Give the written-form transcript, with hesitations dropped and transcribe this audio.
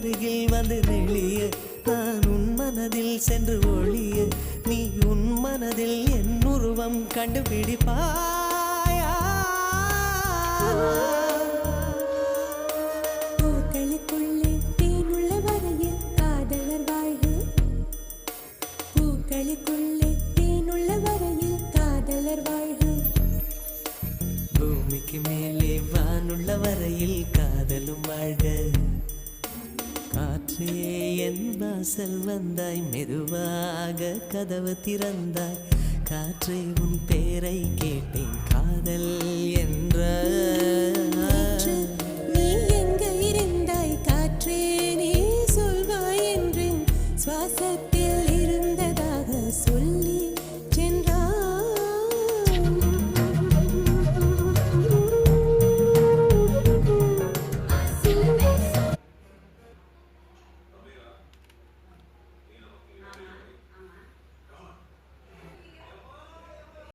அருகில் வந்து நெளிய நான் உன் மனதில் சென்று ஒளிய நீ உன் மனதில் என் உருவம் கண்டுபிடிப்பாயா பூக்களுக்குள்ளே தேனுள்ள வரையில் காதலர் வாழ்வு பூக்களுக்குள்ளே தேனுள்ள வரையில் காதலர் வாழ்வு பூமிக்கு மேலே வானுள்ள வரையில் காதலும் வாழ்க காற்றே என் வாசல் வந்தாய் மெதுவாக கதவு திறந்தாய் காற்றே உன் பேரை கேட்டேன் காதல் என்ற